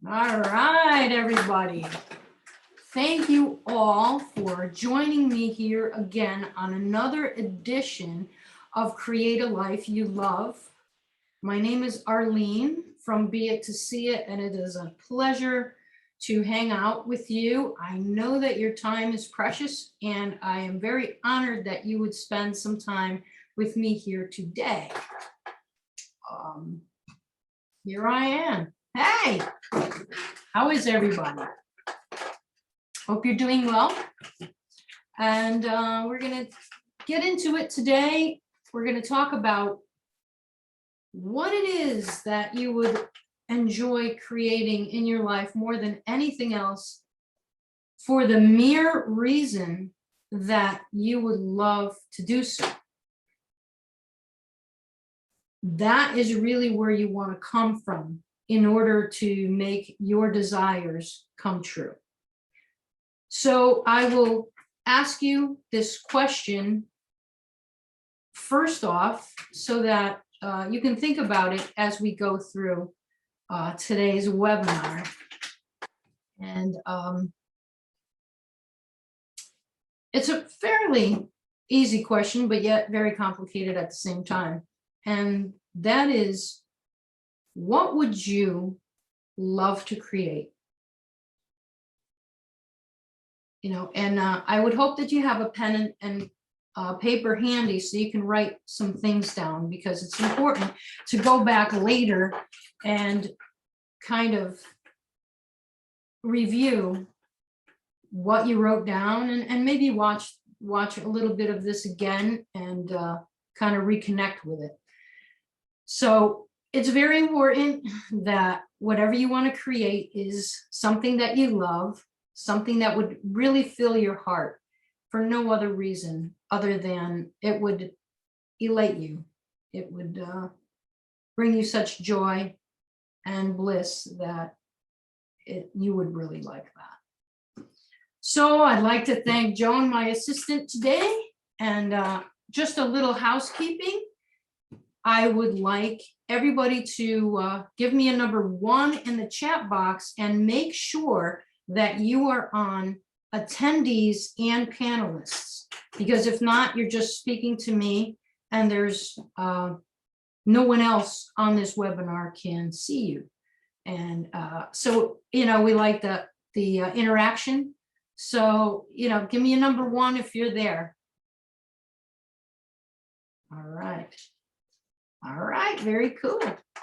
All right, everybody. Thank you all for joining me here again on another edition of Create a Life You Love. My name is Arlene from Be It to See It, and it is a pleasure to hang out with you. I know that your time is precious, and I am very honored that you would spend some time with me here today. Here I am. Hey, how is everybody? Hope you're doing well. And we're going to get into it today. We're going to talk about what it is that you would enjoy creating in your life more than anything else, for the mere reason that you would love to do so. That is really where you want to come from in order to make your desires come true. So I will ask you this question first off, so that you can think about it as we go through today's webinar. And it's a fairly easy question, but yet very complicated at the same time. And that is, what would you love to create? You know, and I would hope that you have a pen and paper handy so you can write some things down, because it's important to go back later and kind of review what you wrote down, and maybe watch a little bit of this again and kind of reconnect with it. So it's very important that whatever you want to create is something that you love, something that would really fill your heart for no other reason other than it would elate you. It would bring you such joy and bliss that you would really like that. So I'd like to thank Joan, my assistant today, and just a little housekeeping. I would like everybody to give me a number 1 in the chat box, and make sure that you are on attendees and panelists, because if not, you're just speaking to me, and there's no one else on this webinar can see you. And so, you know, we like the interaction. So, you know, give me a number 1 if you're there. All right. All right, very cool.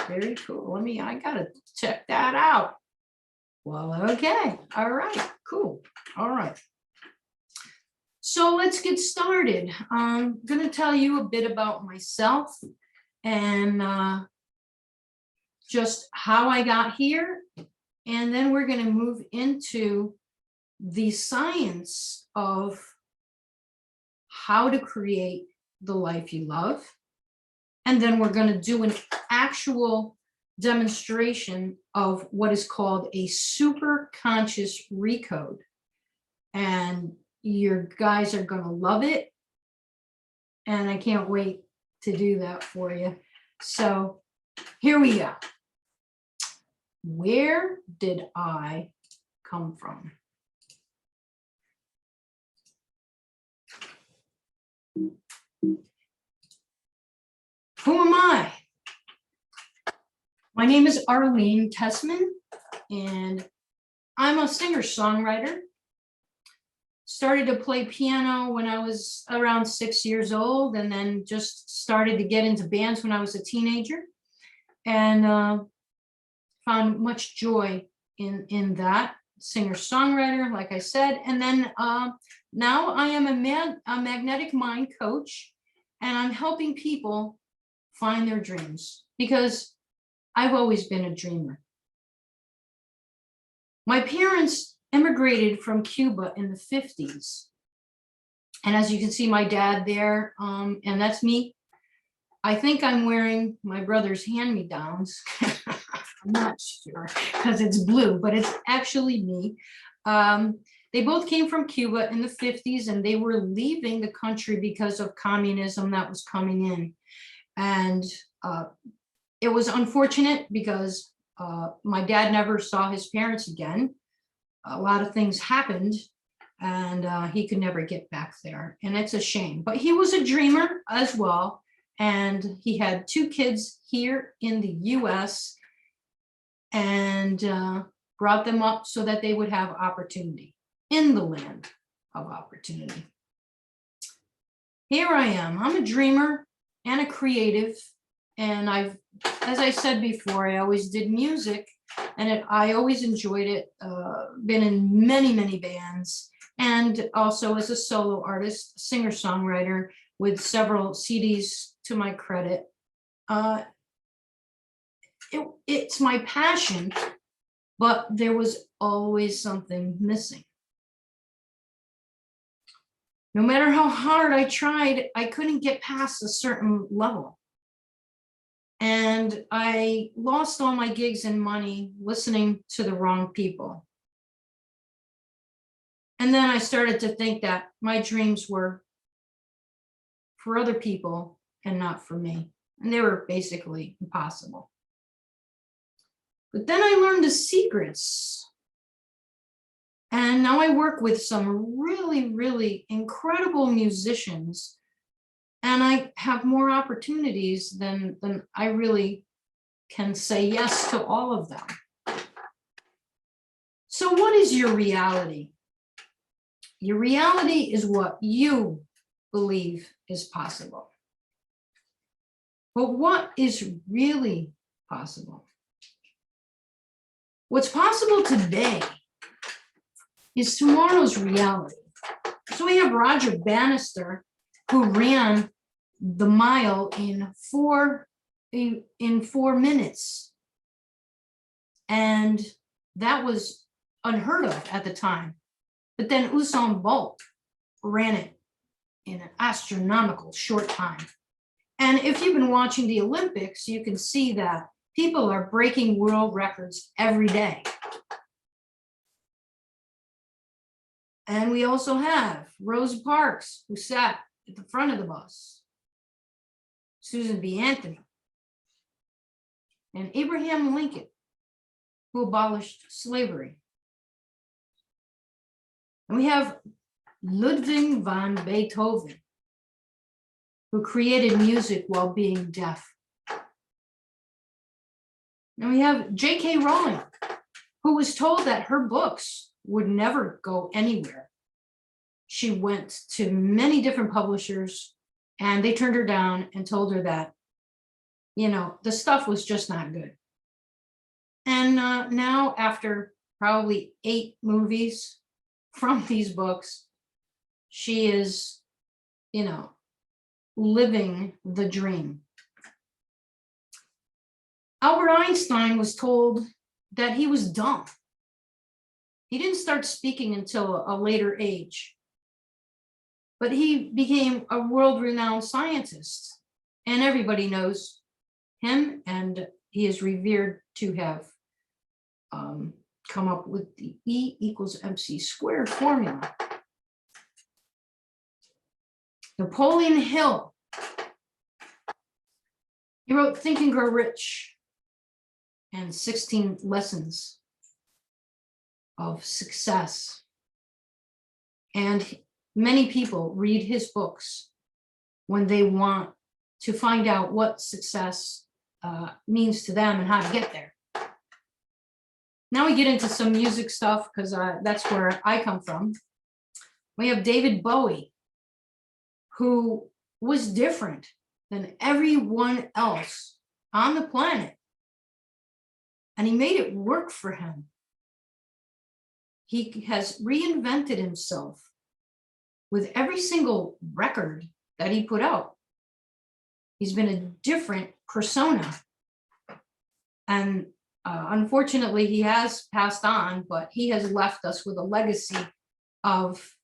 Very cool. I gotta check that out. Well, okay. All right, cool. All right. So let's get started. I'm gonna tell you a bit about myself and just how I got here. And then we're gonna move into the science of how to create the life you love. And then we're going to do an actual demonstration of what is called a Superconscious Recode. And your guys are going to love it. And I can't wait to do that for you. So here we go. Where did I come from? Who am I? My name is Arlene Tessman, and I'm a singer-songwriter. Started to play piano when I was around 6 years old, and then just started to get into bands when I was a teenager, and found much joy in that. Singer-songwriter, like I said, and then now I am a magnetic mind coach, and I'm helping people find their dreams, because I've always been a dreamer. My parents immigrated from Cuba in the 50s. And as you can see, my dad there, and that's me. I think I'm wearing my brother's hand-me-downs. I'm not sure because it's blue, but it's actually me. They both came from Cuba in the 50s, and they were leaving the country because of communism that was coming in. And it was unfortunate because My dad never saw his parents again. A lot of things happened, and he could never get back there. And it's a shame. But he was a dreamer as well. And he had 2 kids here in the US, and brought them up so that they would have opportunity in the land of opportunity. Here I am. I'm a dreamer and a creative. And as I said before, I always did music, and I always enjoyed it. Been in many, many bands, and also as a solo artist, singer-songwriter with several CDs to my credit. It's my passion, but there was always something missing. No matter how hard I tried, I couldn't get past a certain level. And I lost all my gigs and money listening to the wrong people. And then I started to think that my dreams were for other people and not for me. And they were basically impossible. But then I learned the secrets. And now I work with some really, really incredible musicians. And I have more opportunities than I really can say yes to all of them. So what is your reality? Your reality is what you believe is possible. But what is really possible? What's possible today is tomorrow's reality. So we have Roger Bannister, who ran the mile in 4 minutes. And that was unheard of at the time. But then Usain Bolt ran it in an astronomical short time. And if you've been watching the Olympics, you can see that people are breaking world records every day. And we also have Rosa Parks, who sat at the front of the bus, Susan B. Anthony, and Abraham Lincoln, who abolished slavery. And we have Ludwig van Beethoven, who created music while being deaf. And we have J.K. Rowling, who was told that her books would never go anywhere. She went to many different publishers, and they turned her down and told her that, the stuff was just not good. And now, after probably 8 movies from these books, she is, living the dream. Albert Einstein was told that he was dumb. He didn't start speaking until a later age, but he became a world-renowned scientist, and everybody knows him, and he is revered to have come up with the E=mc² formula. Napoleon Hill, he wrote Think and Grow Rich and 16 Lessons of Success. And many people read his books when they want to find out what success means to them and how to get there. Now we get into some music stuff, because that's where I come from. We have David Bowie, who was different than everyone else on the planet. And he made it work for him. He has reinvented himself with every single record that he put out. He's been a different persona. And unfortunately, he has passed on, but he has left us with a legacy of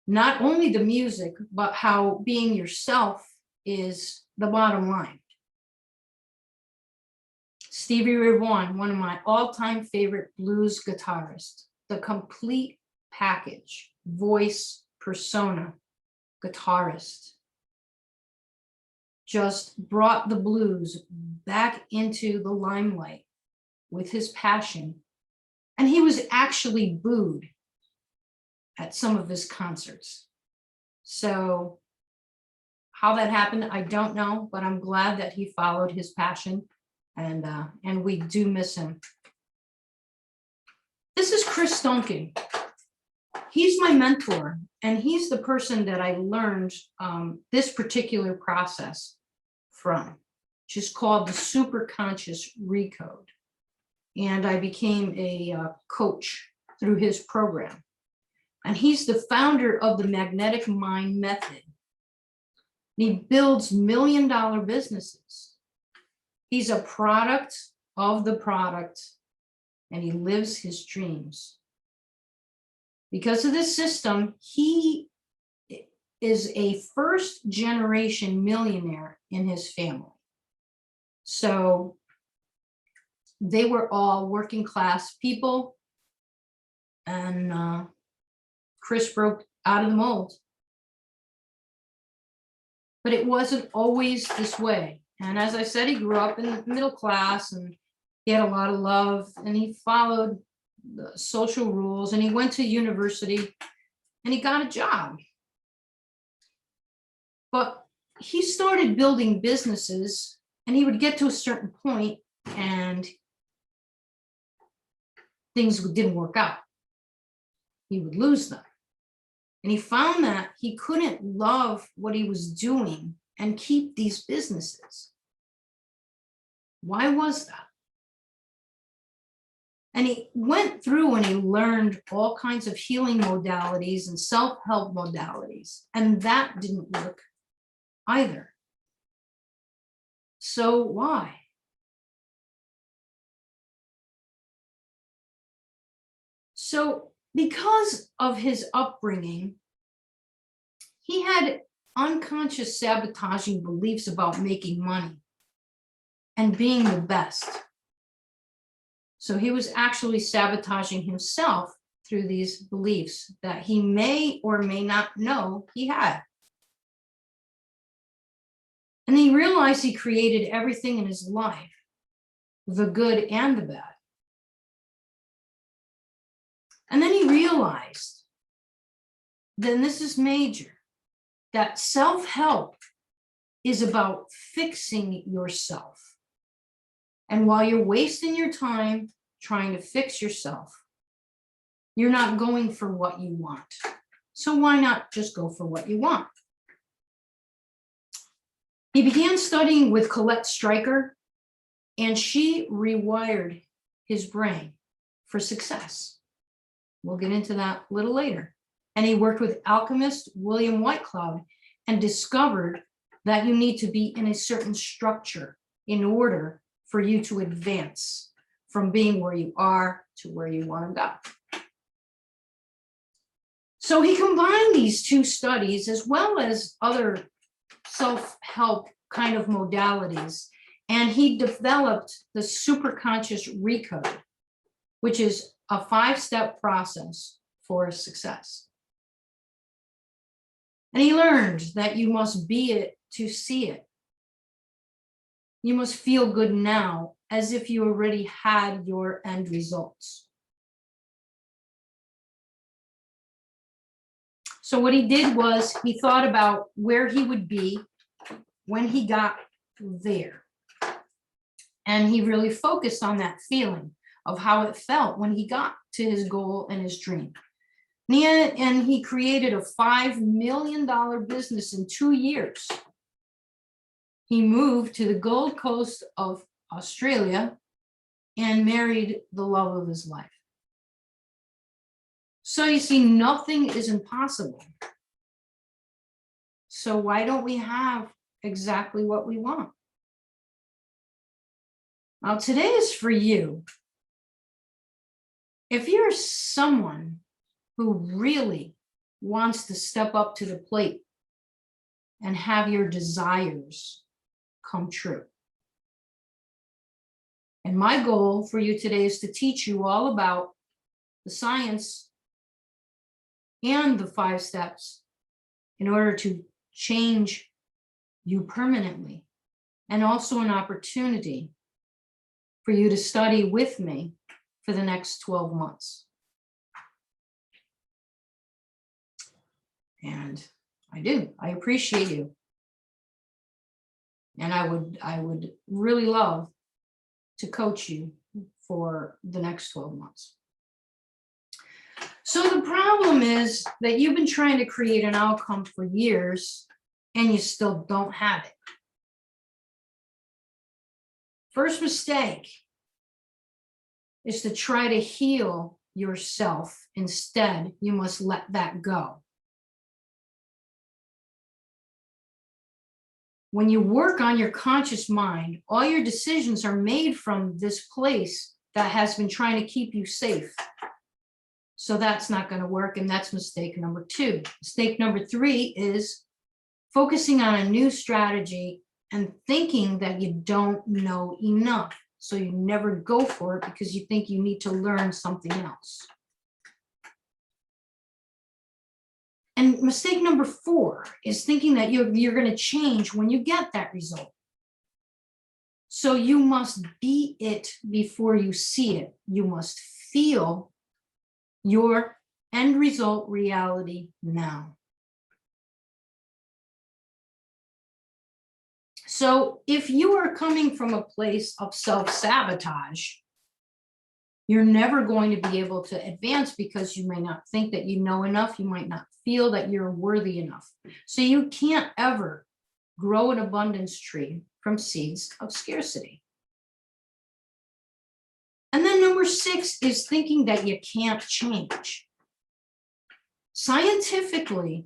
not only the music, but how being yourself is the bottom line. Stevie Ray Vaughan, one of my all-time favorite blues guitarists, the complete package, voice, persona, guitarist, just brought the blues back into the limelight with his passion, and he was actually booed at some of his concerts. So how that happened, I don't know, but I'm glad that he followed his passion, and we do miss him. This is Chris Duncan. He's my mentor, and he's the person that I learned this particular process from, which is called the Superconscious Recode. And I became a coach through his program. And he's the founder of the Magnetic Mind Method. He builds million-dollar businesses. He's a product of the product, and he lives his dreams. Because of this system, he is a first-generation millionaire in his family. So they were all working-class people, and Chris broke out of the mold. But it wasn't always this way. And as I said, he grew up in the middle class, and he had a lot of love, and he followed the social rules, and he went to university, and he got a job. But he started building businesses, and he would get to a certain point, and things didn't work out. He would lose them. And he found that he couldn't love what he was doing and keep these businesses. Why was that? And he went through and he learned all kinds of healing modalities and self-help modalities, and that didn't work either. So why? So because of his upbringing, he had unconscious sabotaging beliefs about making money and being the best. So he was actually sabotaging himself through these beliefs that he may or may not know he had. And he realized he created everything in his life, the good and the bad. And then he realized, then this is major, that self-help is about fixing yourself. And while you're wasting your time trying to fix yourself, you're not going for what you want. So why not just go for what you want? He began studying with Colette Stryker, and she rewired his brain for success. We'll get into that a little later. And he worked with alchemist William Whitecloud and discovered that you need to be in a certain structure in order for you to advance from being where you are to where you want to go. So he combined these two studies as well as other self-help kind of modalities, and he developed the Superconscious Recode, which is a 5-step process for success. And he learned that you must be it to see it. You must feel good now as if you already had your end results. So what he did was he thought about where he would be when he got there. And he really focused on that feeling of how it felt when he got to his goal and his dream. And he created a $5 million business in 2 years. He moved to the Gold Coast of Australia and married the love of his life. So you see, nothing is impossible. So why don't we have exactly what we want? Now, today is for you. If you're someone who really wants to step up to the plate and have your desires come true. And my goal for you today is to teach you all about the science and the 5 steps in order to change you permanently, and also an opportunity for you to study with me for the next 12 months. And I do. I appreciate you. And I would really love to coach you for the next 12 months. So the problem is that you've been trying to create an outcome for years and you still don't have it. First mistake is to try to heal yourself. Instead, you must let that go. When you work on your conscious mind, all your decisions are made from this place that has been trying to keep you safe. So that's not going to work, and that's mistake number 2. Mistake number 3 is focusing on a new strategy and thinking that you don't know enough. So you never go for it because you think you need to learn something else. And mistake number 4 is thinking that you're going to change when you get that result. So you must be it before you see it. You must feel your end result reality now. So if you are coming from a place of self-sabotage, you're never going to be able to advance because you may not think that you know enough. You might not feel that you're worthy enough. So you can't ever grow an abundance tree from seeds of scarcity. And then number 6 is thinking that you can't change. Scientifically,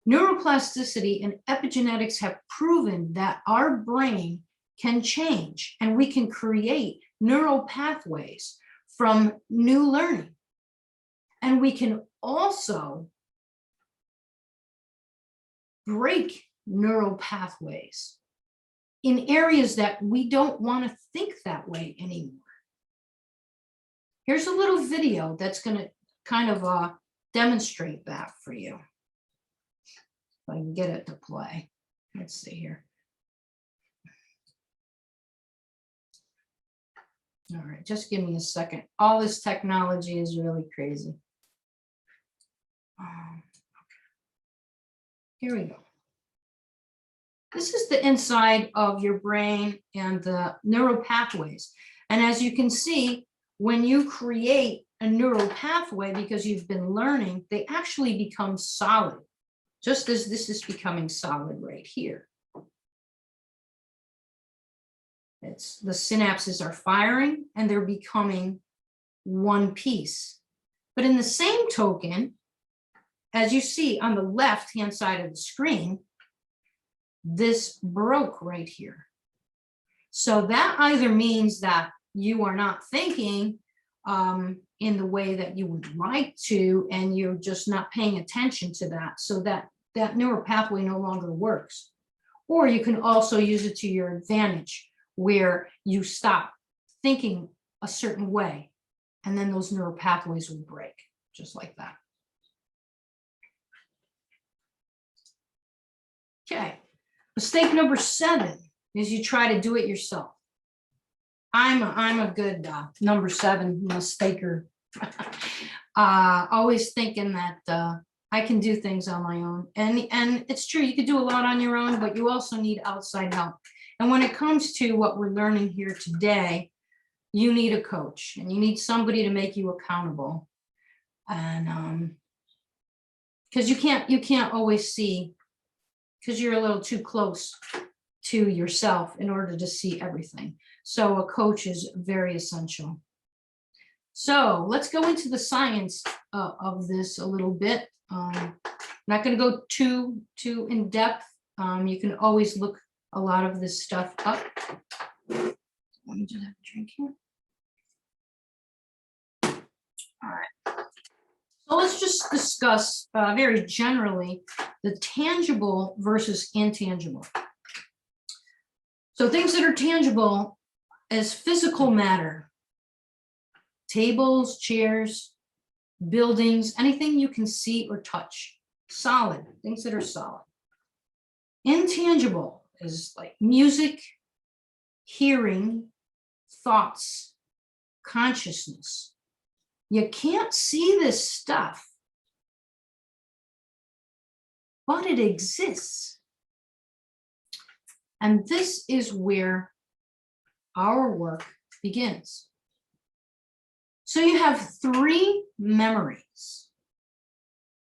neuroplasticity and epigenetics have proven that our brain can change and we can create neural pathways from new learning. And we can also break neural pathways in areas that we don't want to think that way anymore. Here's a little video that's going to kind of demonstrate that for you. If I can get it to play. Let's see here. All right, just give me a second. All this technology is really crazy. Here we go. This is the inside of your brain and the neural pathways. And as you can see, when you create a neural pathway because you've been learning, they actually become solid, just as this is becoming solid right here. It's the synapses are firing and they're becoming one piece. But in the same token, as you see on the left-hand side of the screen, this broke right here. So that either means that you are not thinking in the way that you would like to, and you're just not paying attention to that, so that neural pathway no longer works. Or you can also use it to your advantage, where you stop thinking a certain way, and then those neural pathways will break, just like that. Okay, mistake number 7 is you try to do it yourself. I'm a good number 7 mistaker. Always thinking that I can do things on my own. And it's true, you could do a lot on your own, but you also need outside help. And when it comes to what we're learning here today, you need a coach and you need somebody to make you accountable. And because you can't always see, because you're a little too close to yourself in order to see everything. So a coach is very essential. So let's go into the science of this a little bit. I'm not going to go too in depth. You can always look a lot of this stuff up. Let me just have a drink here. All right. So let's just discuss very generally the tangible versus intangible. So things that are tangible as physical matter, tables, chairs, buildings, anything you can see or touch, solid, things that are solid. Intangible is like music, hearing, thoughts, consciousness. You can't see this stuff, but it exists. And this is where our work begins. So you have 3 memories: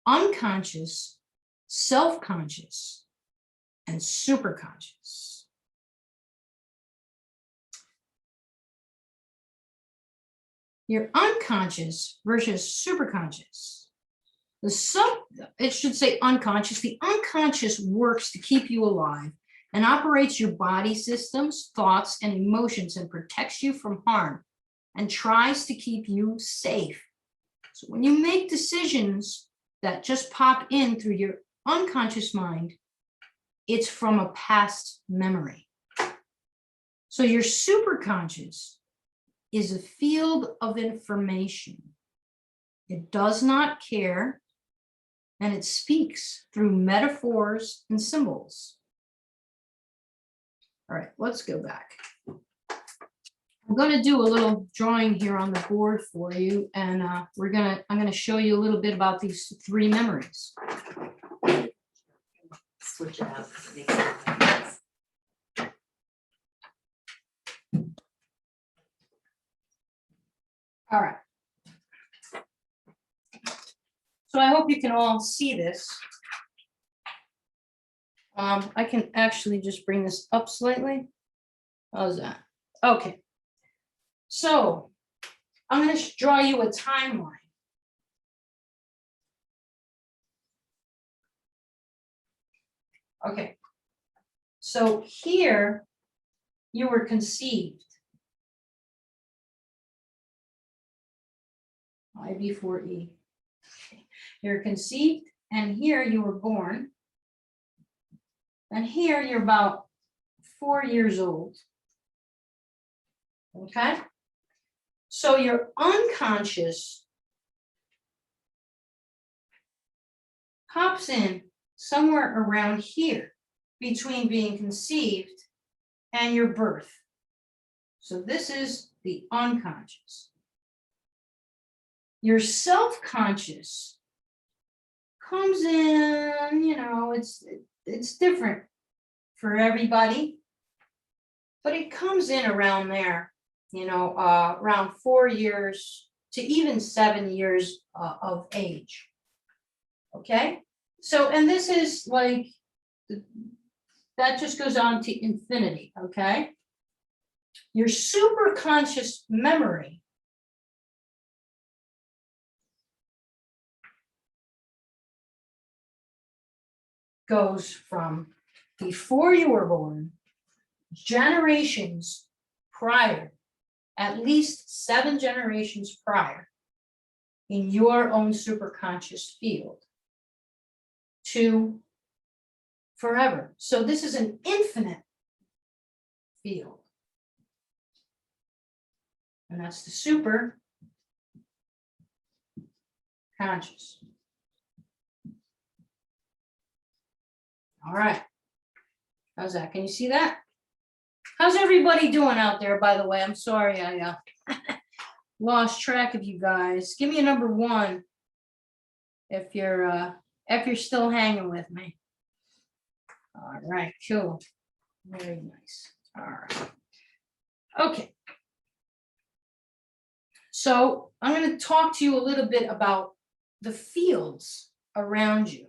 unconscious, self-conscious, and superconscious. Your unconscious versus superconscious. It should say unconscious. The unconscious works to keep you alive and operates your body systems, thoughts, and emotions, and protects you from harm and tries to keep you safe. So when you make decisions that just pop in through your unconscious mind, it's from a past memory. So your superconscious is a field of information. It does not care, and it speaks through metaphors and symbols. All right, let's go back. I'm going to do a little drawing here on the board for you, and I'm going to show you a little bit about these 3 memories. Switch it out. All right. So I hope you can all see this. I can actually just bring this up slightly. How's that? Okay. So I'm going to draw you a timeline. Okay. So here you were conceived. I before E. You're conceived, and here you were born. And here you're about 4 years old. Okay? So your unconscious pops in somewhere around here between being conceived and your birth. So this is the unconscious. Your self-conscious comes in, you know, it's different for everybody, but it comes in around there, you know, around 4 years to even 7 years of age. Okay, so, and this is like, that just goes on to infinity. Okay, your superconscious memory goes from before you were born, generations prior, at least 7 generations prior, in your own superconscious field, to forever. So this is an infinite field. And that's the super conscious. All right. How's that? Can you see that? How's everybody doing out there, by the way? I'm sorry, I lost track of you guys. Give me a number 1 if you're still hanging with me. All right, cool. Very nice. All right. Okay. So I'm going to talk to you a little bit about the fields around you.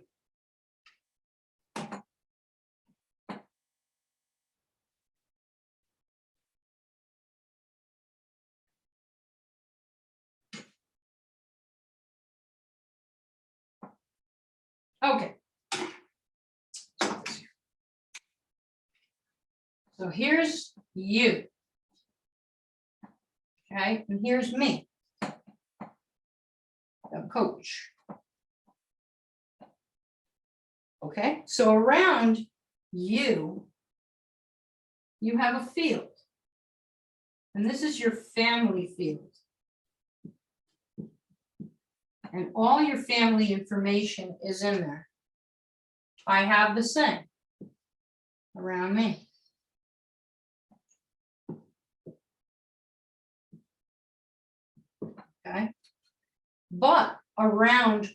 Okay. So here's you. Okay, and here's me, the coach. Okay, so around you, you have a field. And this is your family field. And all your family information is in there. I have the same around me. but around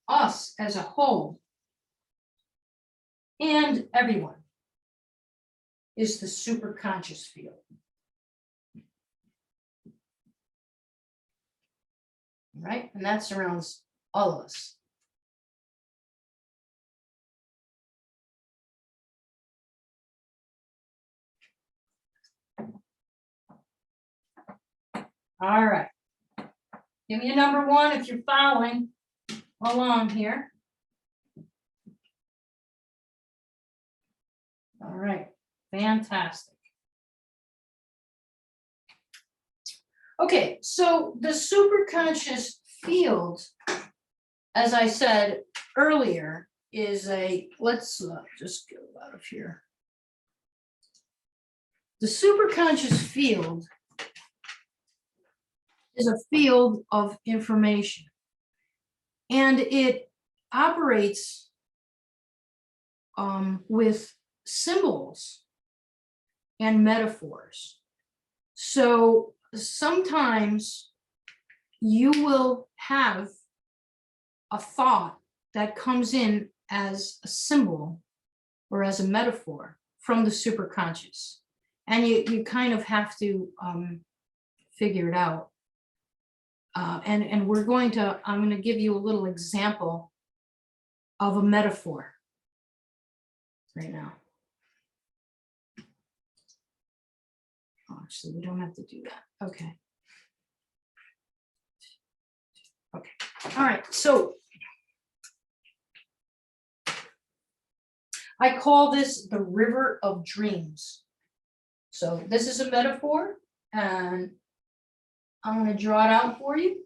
us as a whole and everyone is the superconscious field. Right? And that surrounds all of us. All right. Give me a number one if you're following along here. All right. Fantastic. Okay, so the superconscious field, as I said earlier, is a, let's just get out of here. The superconscious field is a field of information, and it operates with symbols and metaphors. So sometimes you will have a thought that comes in as a symbol or as a metaphor from the superconscious, and you kind of have to figure it out. And I'm going to give you a little example of a metaphor right now. Oh, actually, we don't have to do that. Okay. Okay. All right. So I call this the river of dreams. So this is a metaphor, and I'm going to draw it out for you.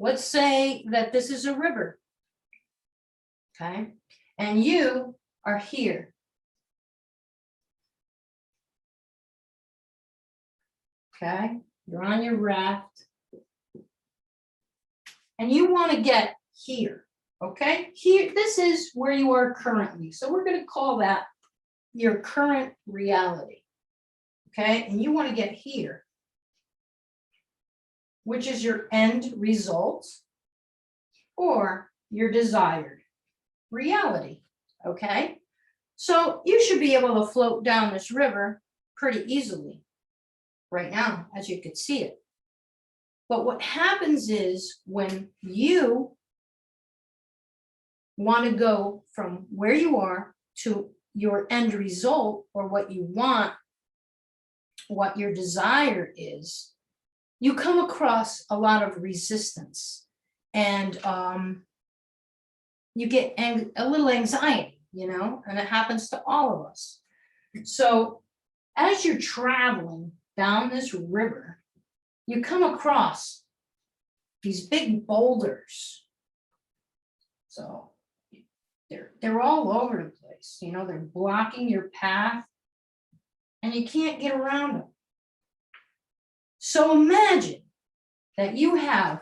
Let's say that this is a river, okay? And you are here. Okay, you're on your raft, and you want to get here, okay? Here, this is where you are currently. So we're going to call that your current reality, okay? And you want to get here, which is your end result or your desired reality, okay? So you should be able to float down this river pretty easily right now, as you can see it. But what happens is when you want to go from where you are to your end result, or what you want, what your desire is, you come across a lot of resistance, and you get a little anxiety, you know, and it happens to all of us. So as you're traveling down this river, you come across these big boulders. So they're all over the place, you know, they're blocking your path, and you can't get around them. So imagine that you have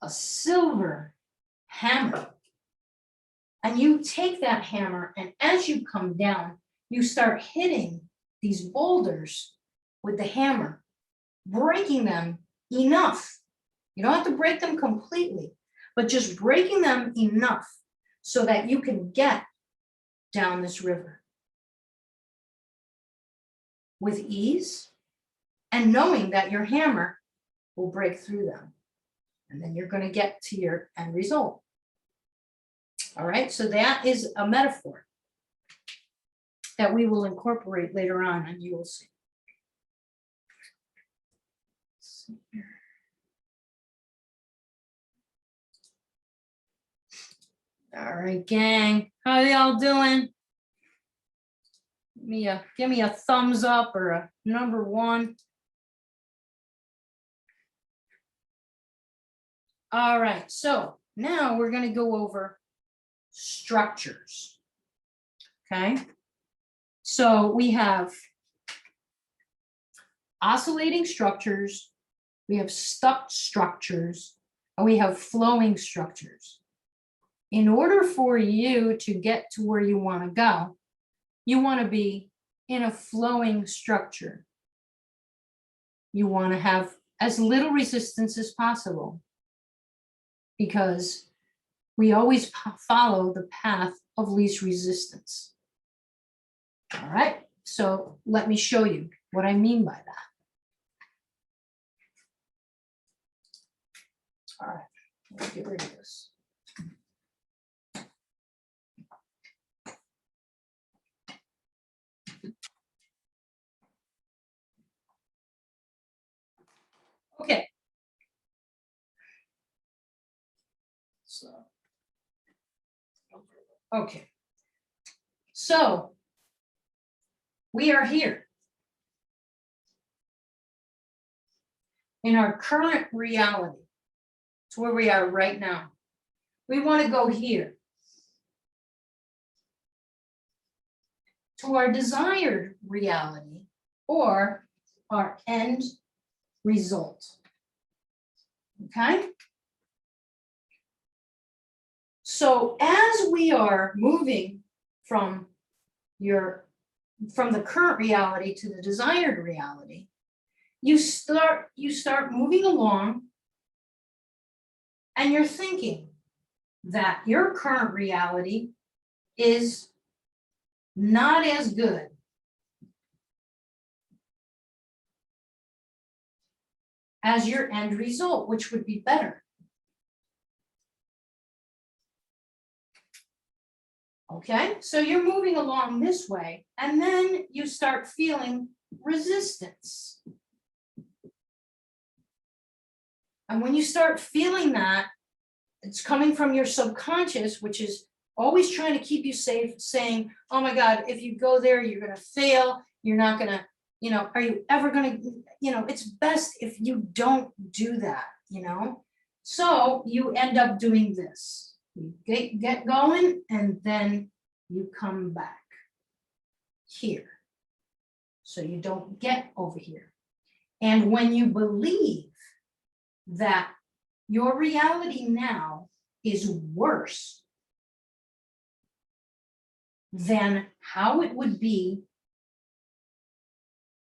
a silver hammer, and you take that hammer, and as you come down, you start hitting these boulders with the hammer, breaking them enough. You don't have to break them completely, but just breaking them enough so that you can get down this river with ease, and knowing that your hammer will break through them. And then you're going to get to your end result. All right, so that is a metaphor that we will incorporate later on, and you will see. All right, gang, how y'all doing? Give me a thumbs up or a number one. All right, so now we're going to go over structures. Okay, so we have oscillating structures, we have stuck structures, and we have flowing structures. In order for you to get to where you want to go, you want to be in a flowing structure. You want to have as little resistance as possible, because we always follow the path of least resistance. All right, so let me show you what I mean by that. All right, let's get rid of this. Okay. So, okay. So we are here in our current reality. It's where we are right now. We want to go here to our desired reality or our end result. Okay? So as we are moving from the current reality to the desired reality, you start moving along, and you're thinking that your current reality is not as good as your end result, which would be better. Okay, so you're moving along this way, and then you start feeling resistance. And when you start feeling that, it's coming from your subconscious, which is always trying to keep you safe, saying, oh my God, if you go there, you're going to fail. You're not going to, are you ever going to, it's best if you don't do that, So you end up doing this. You get going, and then you come back here. So you don't get over here. And when you believe that your reality now is worse than how it would be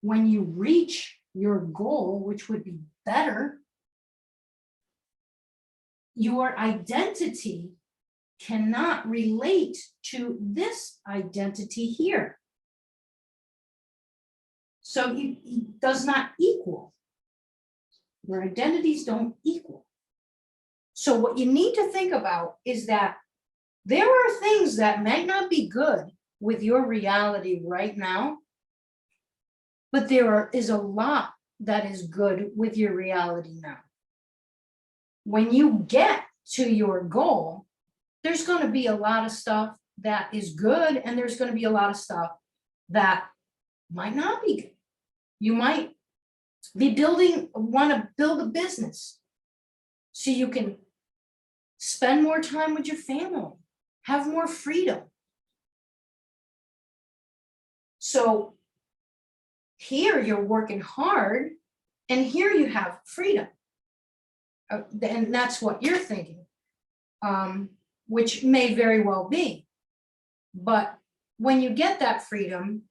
when you reach your goal, which would be better, your identity cannot relate to this identity here. So it does not equal. Your identities don't equal. So what you need to think about is that there are things that might not be good with your reality right now, but there is a lot that is good with your reality now. When you get to your goal, there's going to be a lot of stuff that is good, and there's going to be a lot of stuff that might not be good. You might be want to build a business so you can spend more time with your family, have more freedom. So here you're working hard, and here you have freedom. And that's what you're thinking, which may very well be. But when you get that freedom,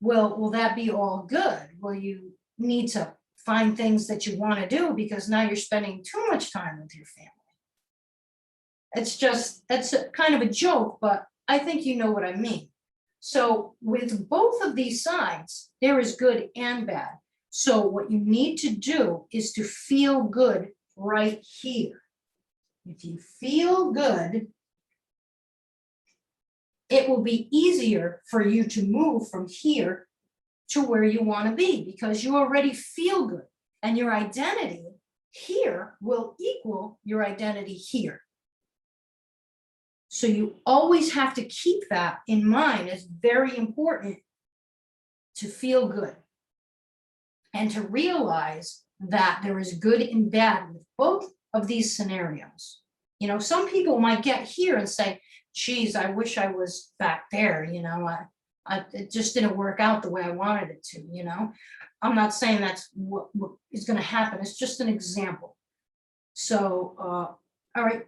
will that be all good? Will you need to find things that you want to do because now you're spending too much time with your family? It's kind of a joke, but I think you know what I mean. So with both of these sides, there is good and bad. So what you need to do is to feel good right here. If you feel good, it will be easier for you to move from here to where you want to be, because you already feel good, and your identity here will equal your identity here. So you always have to keep that in mind. It's very important to feel good and to realize that there is good and bad with both of these scenarios. Some people might get here and say, geez, I wish I was back there. It just didn't work out the way I wanted it to, I'm not saying that's what is going to happen. It's just an example. So, all right,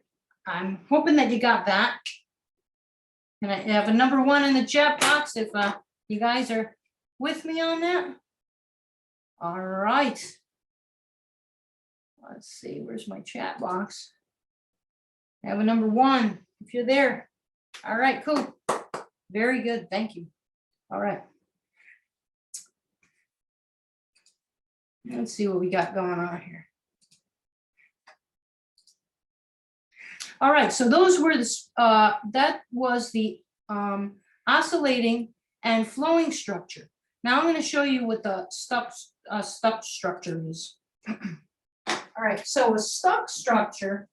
I'm hoping that you got that. And I have a number 1 in the chat box if you guys are with me on that. All right. Let's see, where's my chat box? I have a number 1 if you're there. All right, cool. Very good. Thank you. All right. Let's see what we got going on here. All right, so those were the that was the oscillating and flowing structure. Now I'm going to show you what the stuck structure is. All right, so a stuck structure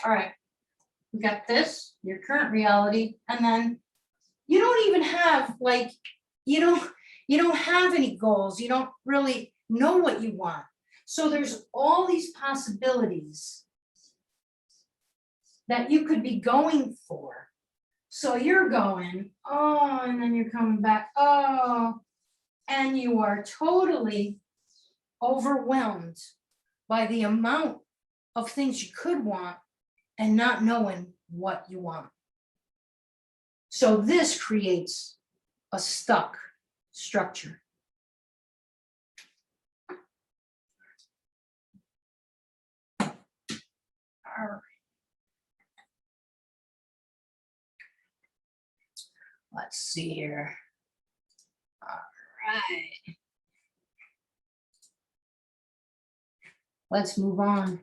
all right, we got this, your current reality, and then you don't even have like you don't have any goals. You don't really know what you want. So there's all these possibilities that you could be going for. So you're going, oh, and then you're coming back, oh, and you are totally overwhelmed by the amount of things you could want and not knowing what you want. So this creates a stuck structure. All right. Let's see here. All right. Let's move on.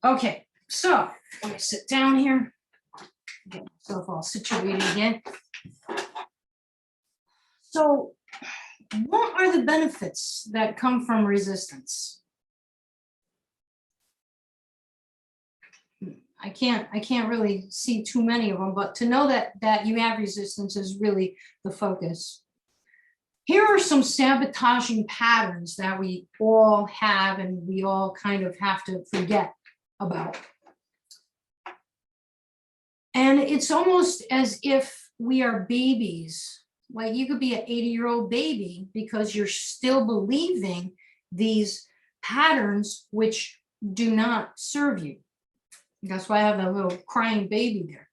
Okay, so let me sit down here, get myself all situated again. So what are the benefits that come from resistance? I can't really see too many of them, but to know that you have resistance is really the focus. Here are some sabotaging patterns that we all have and we all kind of have to forget about. And it's almost as if we are babies. Like you could be an 80-year-old baby because you're still believing these patterns which do not serve you. That's why I have a little crying baby there.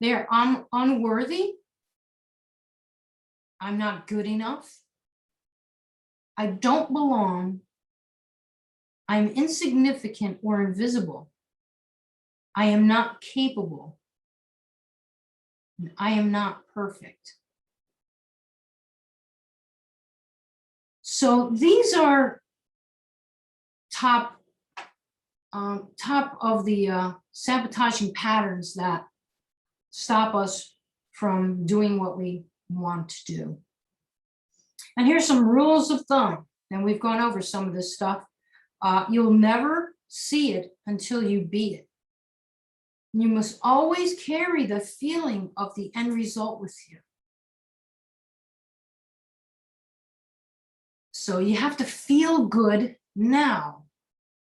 They're unworthy. I'm not good enough. I don't belong. I'm insignificant or invisible. I am not capable. I am not perfect. So these are top of the sabotaging patterns that stop us from doing what we want to do. And here's some rules of thumb. And we've gone over some of this stuff. You'll never see it until you be it. You must always carry the feeling of the end result with you. So you have to feel good now.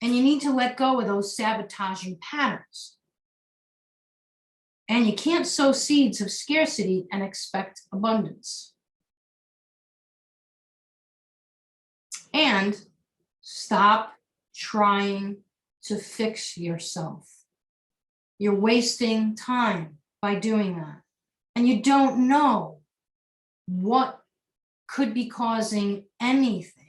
And you need to let go of those sabotaging patterns. And you can't sow seeds of scarcity and expect abundance. And stop trying to fix yourself. You're wasting time by doing that. And you don't know what could be causing anything.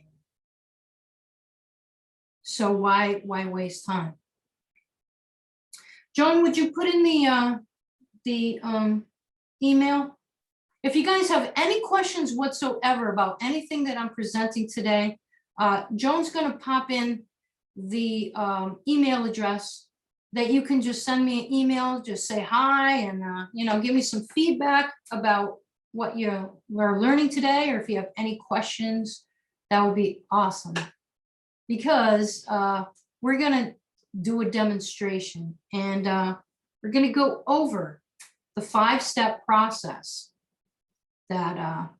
So why waste time? Joan, would you put in the email? If you guys have any questions whatsoever about anything that I'm presenting today, Joan's going to pop in the email address that you can just send me an email, just say hi and give me some feedback about what you are learning today, or if you have any questions, that would be awesome. Because we're going to do a demonstration and we're going to go over the 5-step process that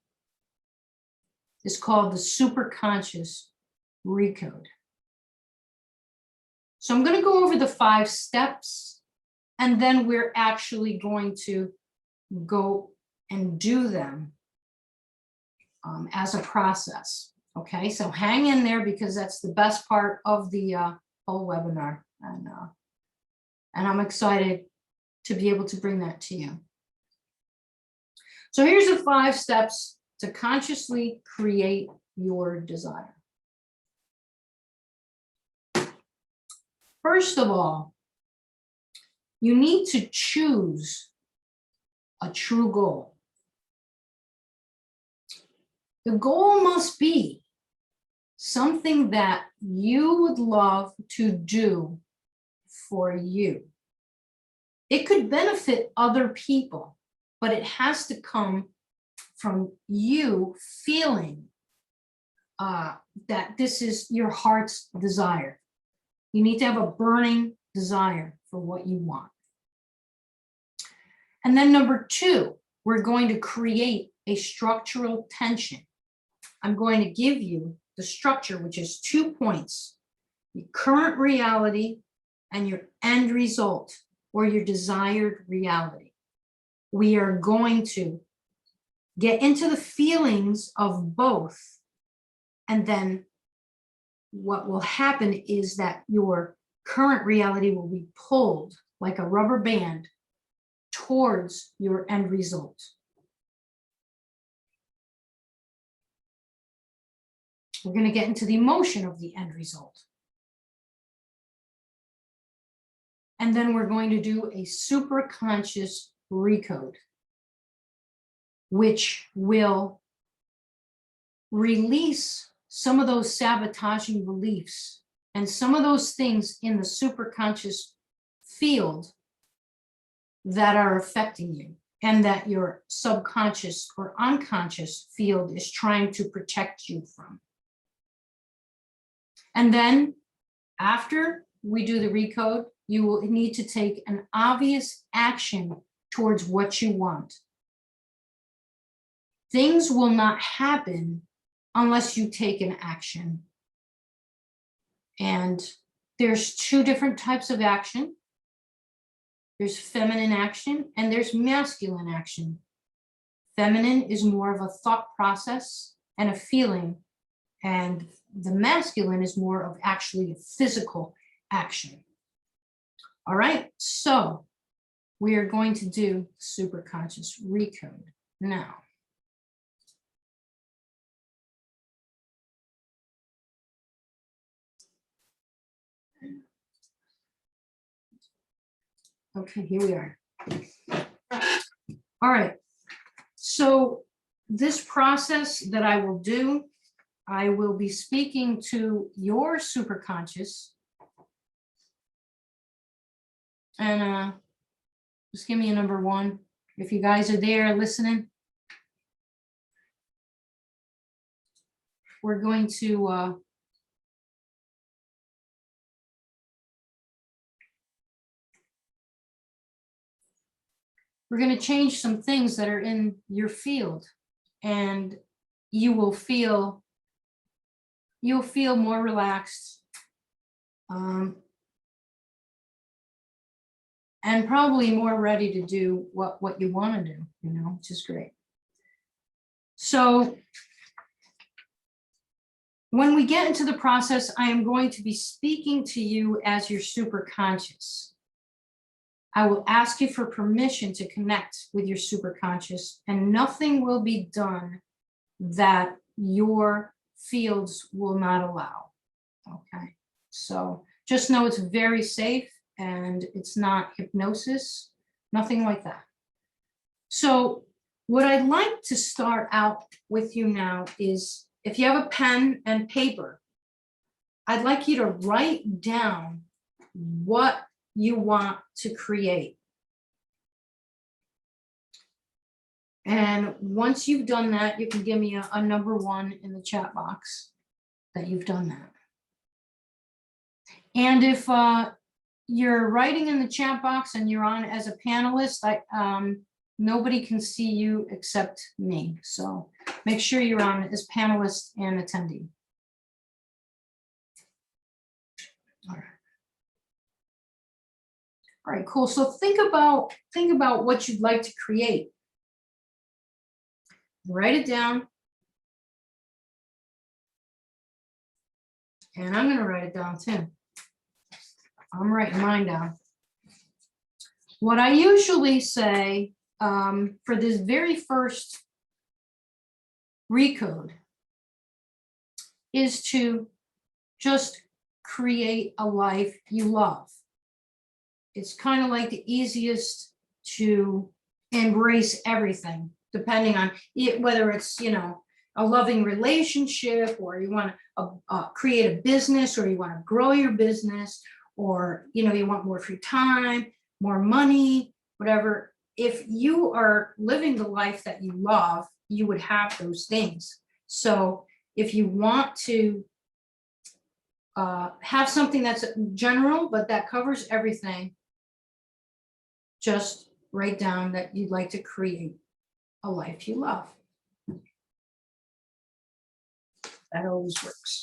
is called the Superconscious Recode. So I'm going to go over the 5 steps, and then we're actually going to go and do them as a process. Okay, so hang in there, because that's the best part of the whole webinar. And I'm excited to be able to bring that to you. So here's the 5 steps to consciously create your desire. First of all, you need to choose a true goal. The goal must be something that you would love to do for you. It could benefit other people, but it has to come from you feeling that this is your heart's desire. You need to have a burning desire for what you want. And then number 2, we're going to create a structural tension. I'm going to give you the structure, which is 2 points: your current reality and your end result, or your desired reality. We are going to get into the feelings of both, and then what will happen is that your current reality will be pulled like a rubber band towards your end result. We're going to get into the emotion of the end result. And then we're going to do a superconscious recode, which will release some of those sabotaging beliefs and some of those things in the superconscious field that are affecting you, and that your subconscious or unconscious field is trying to protect you from. And then after we do the recode, you will need to take an obvious action towards what you want. Things will not happen unless you take an action. And there's 2 different types of action. There's feminine action and there's masculine action. Feminine is more of a thought process and a feeling, and the masculine is more of actually a physical action. All right, so we are going to do Superconscious Recode now. Okay, here we are. All right, so this process that I will do, I will be speaking to your superconscious, and just give me a number 1 if you guys are there listening. We're going to change some things that are in your field, and you'll feel more relaxed, and probably more ready to do what you want to do, which is great. So when we get into the process, I am going to be speaking to you as your superconscious. I will ask you for permission to connect with your superconscious, and nothing will be done that your fields will not allow. Okay, so just know it's very safe, and it's not hypnosis, nothing like that. So what I'd like to start out with you now is, if you have a pen and paper, I'd like you to write down what you want to create. And once you've done that, you can give me a number 1 in the chat box that you've done that. And if you're writing in the chat box and you're on as a panelist, nobody can see you except me. So make sure you're on as panelist and attendee. All right, cool. So think about what you'd like to create. Write it down. And I'm going to write it down too. I'm writing mine down. What I usually say for this very first recode is to just create a life you love. It's kind of like the easiest to embrace everything, depending on it, whether it's, you know, a loving relationship, or you want to create a business, or you want to grow your business, or, you know, you want more free time, more money, whatever. If you are living the life that you love, you would have those things. So if you want to have something that's general, but that covers everything, just write down that you'd like to create a life you love. That always works.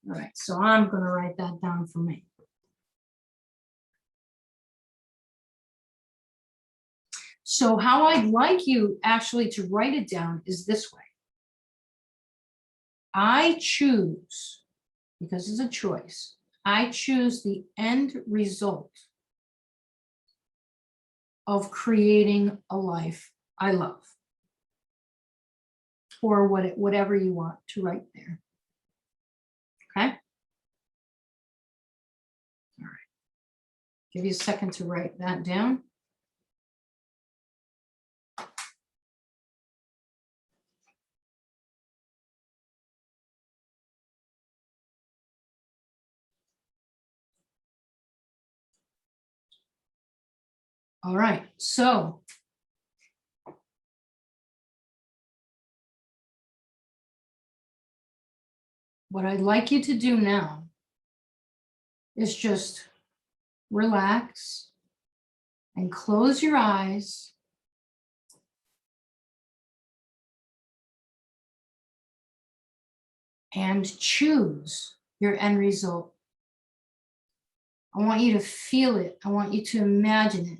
All right, so I'm going to write that down for me. So how I'd like you actually to write it down is this way. I choose, because it's a choice, I choose the end result of creating a life I love. Or whatever you want to write there. Okay? All right. Give you a second to write that down. All right, so what I'd like you to do now is just relax and close your eyes and choose your end result. I want you to feel it. I want you to imagine it.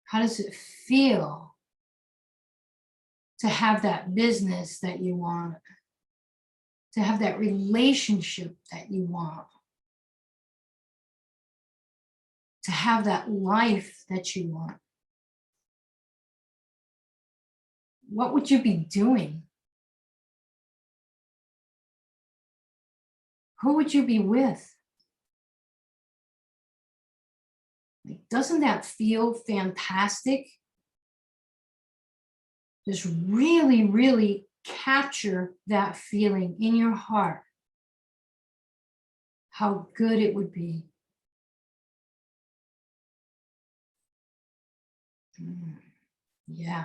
How does it feel to have that business that you want? To have that relationship that you want? To have that life that you want? What would you be doing? Who would you be with? Like, doesn't that feel fantastic? Just really, really capture that feeling in your heart. How good it would be. Yeah.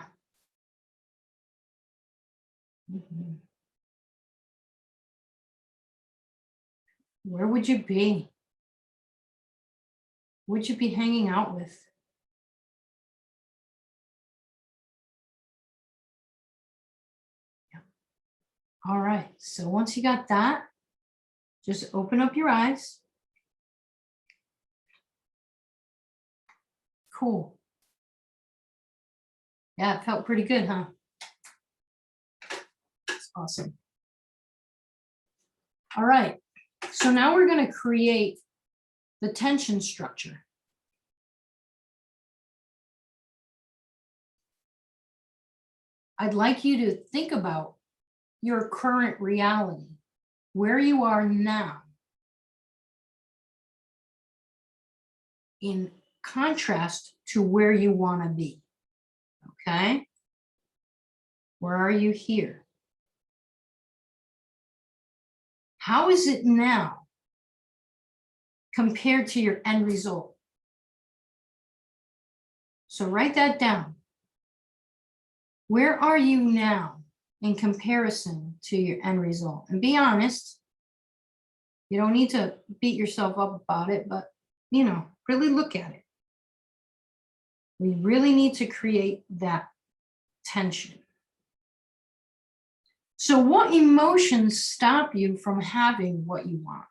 Where would you be? Who would you be hanging out with? Yeah. All right. So once you got that, just open up your eyes. Cool. Yeah, it felt pretty good, huh? That's awesome. All right. So now we're going to create the tension structure. I'd like you to think about your current reality, where you are now, in contrast to where you want to be. Okay? Where are you here? How is it now compared to your end result? So write that down. Where are you now in comparison to your end result? And be honest. You don't need to beat yourself up about it, but, you know, really look at it. We really need to create that tension. So what emotions stop you from having what you want?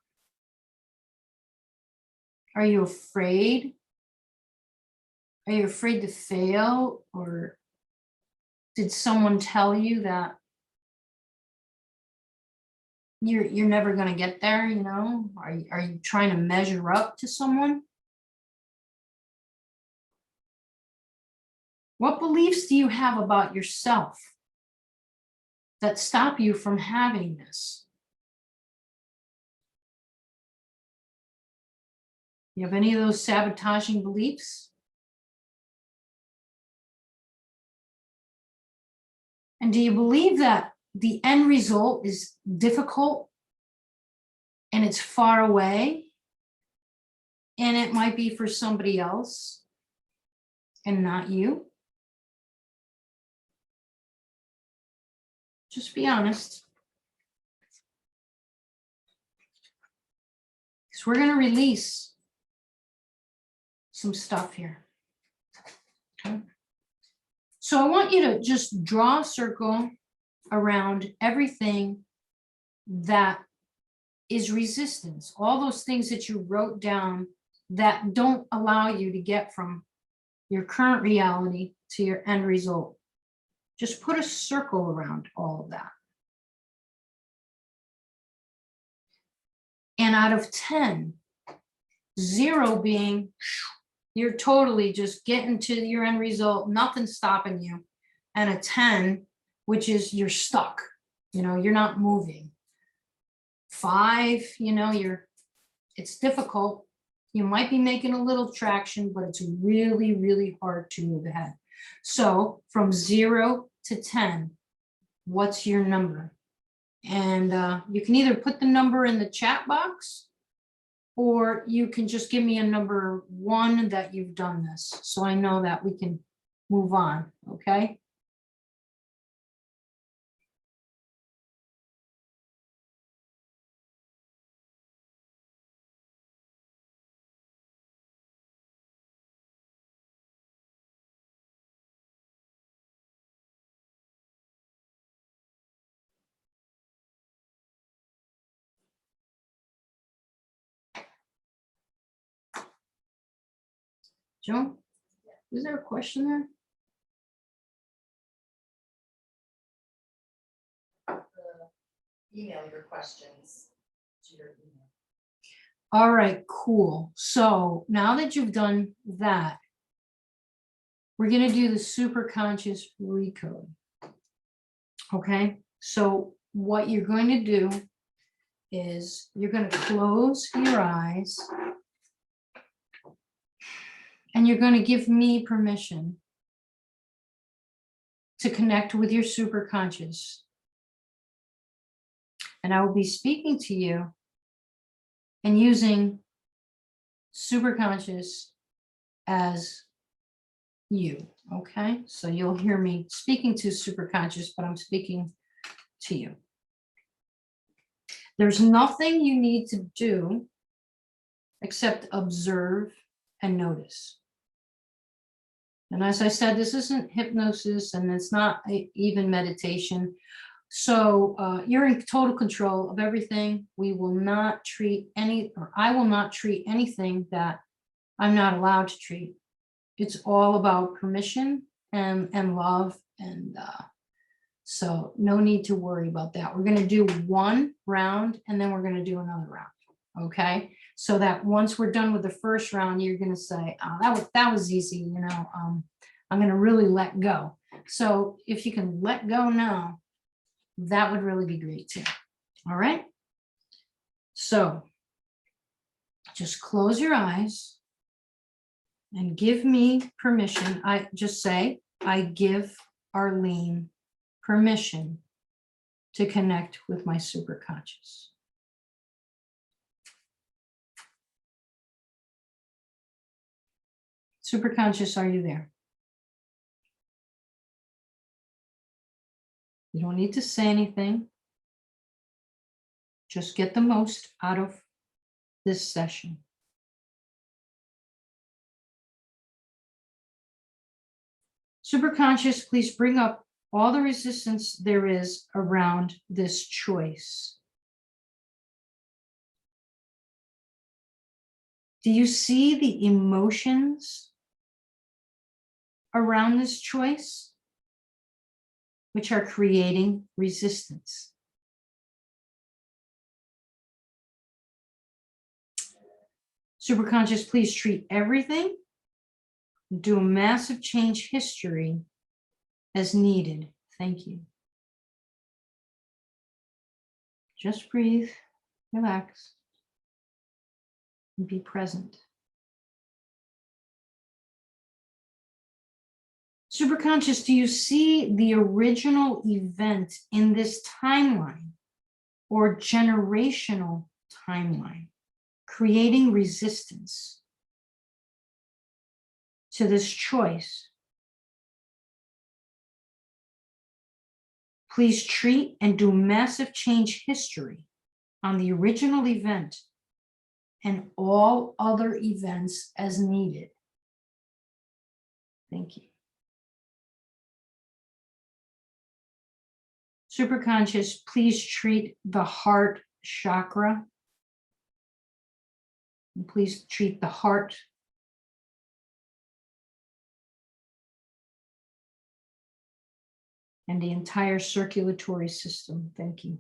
Are you afraid? Are you afraid to fail? Or did someone tell you that you're never going to get there, you know? Are you trying to measure up to someone? What beliefs do you have about yourself that stop you from having this? You have any of those sabotaging beliefs? And do you believe that the end result is difficult and it's far away and it might be for somebody else and not you? Just be honest. Because we're going to release some stuff here. Okay. So I want you to just draw a circle around everything that is resistance, all those things that you wrote down that don't allow you to get from your current reality to your end result. Just put a circle around all of that. And out of 10, 0 being you're totally just getting to your end result, nothing's stopping you. And a 10, which is you're stuck, you know, you're not moving. 5, you know, it's difficult. You might be making a little traction, but it's really, really hard to move ahead. So from 0 to 10, what's your number? And you can either put the number in the chat box, or you can just give me a number 1 that you've done this. So I know that we can move on, okay? Joe, is there a question there? Email your questions to your email. All right, cool. So now that you've done that, we're going to do the Superconscious Recode. Okay, so what you're going to do is you're going to close your eyes and you're going to give me permission to connect with your superconscious. And I will be speaking to you and using superconscious as you, okay? So you'll hear me speaking to superconscious, but I'm speaking to you. There's nothing you need to do except observe and notice. And as I said, this isn't hypnosis and it's not even meditation. So you're in total control of everything. We will not treat I will not treat anything that I'm not allowed to treat. It's all about permission and love. And so no need to worry about that. We're going to do 1 round and then we're going to do another round. Okay. So that once we're done with the first round, you're going to say, oh, that was easy. You know, I'm going to really let go. So if you can let go now, that would really be great too. All right. So just close your eyes and give me permission. I just say, I give Arlene permission to connect with my superconscious. Superconscious, are you there? You don't need to say anything. Just get the most out of this session. Superconscious, please bring up all the resistance there is around this choice. Do you see the emotions around this choice, which are creating resistance? Superconscious, please treat everything, do a massive change history as needed. Thank you. Just breathe, relax, and be present. Superconscious, do you see the original event in this timeline or generational timeline creating resistance to this choice? Please treat and do massive change history on the original event and all other events as needed. Thank you. Superconscious, please treat the heart chakra. And please treat the heart. And the entire circulatory system. Thank you.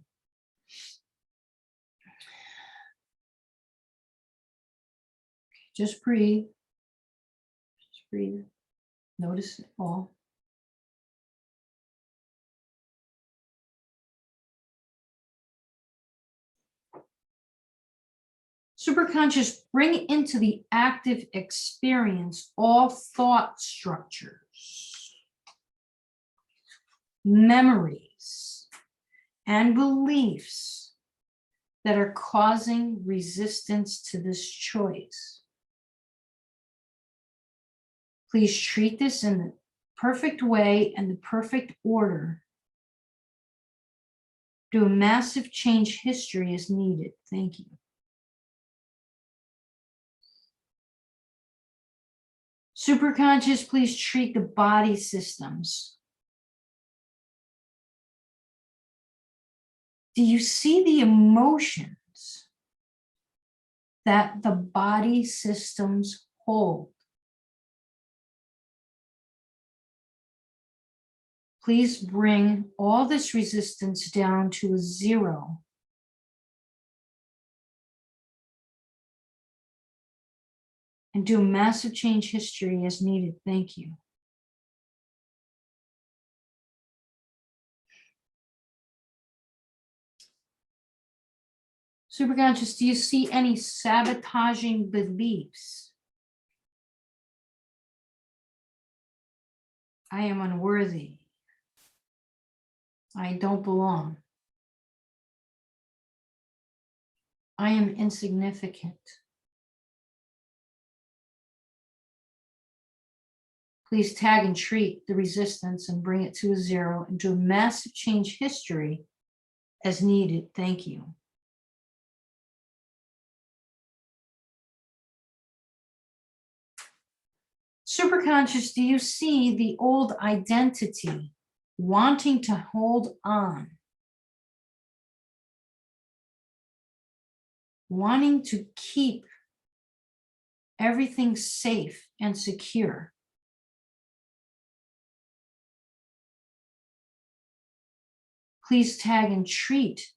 Just breathe. Just breathe. Notice it all. Superconscious, bring into the active experience all thought structures, memories, and beliefs that are causing resistance to this choice. Please treat this in the perfect way and the perfect order. Do a massive change history as needed. Thank you. Superconscious, please treat the body systems. Do you see the emotions that the body systems hold? Please bring all this resistance down to a zero. And do a massive change history as needed. Thank you. Superconscious, do you see any sabotaging beliefs? I am unworthy. I don't belong. I am insignificant. Please tag and treat the resistance and bring it to a zero and do a massive change history as needed. Thank you. Superconscious, do you see the old identity wanting to hold on? Wanting to keep everything safe and secure? Please tag and treat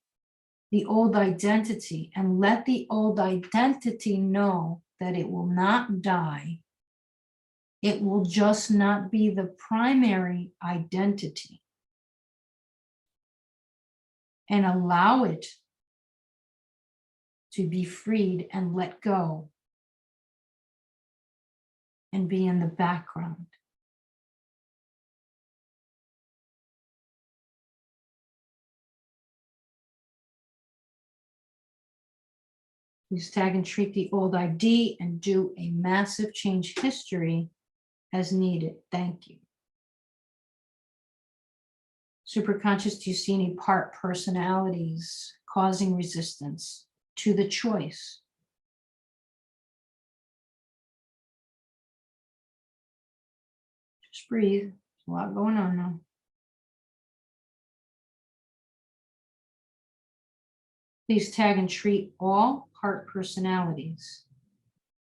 the old identity and let the old identity know that it will not die. It will just not be the primary identity. And allow it to be freed and let go and be in the background. Please tag and treat the old ID and do a massive change history as needed. Thank you. Superconscious, do you see any part personalities causing resistance to the choice? Just breathe. There's a lot going on now. Please tag and treat all part personalities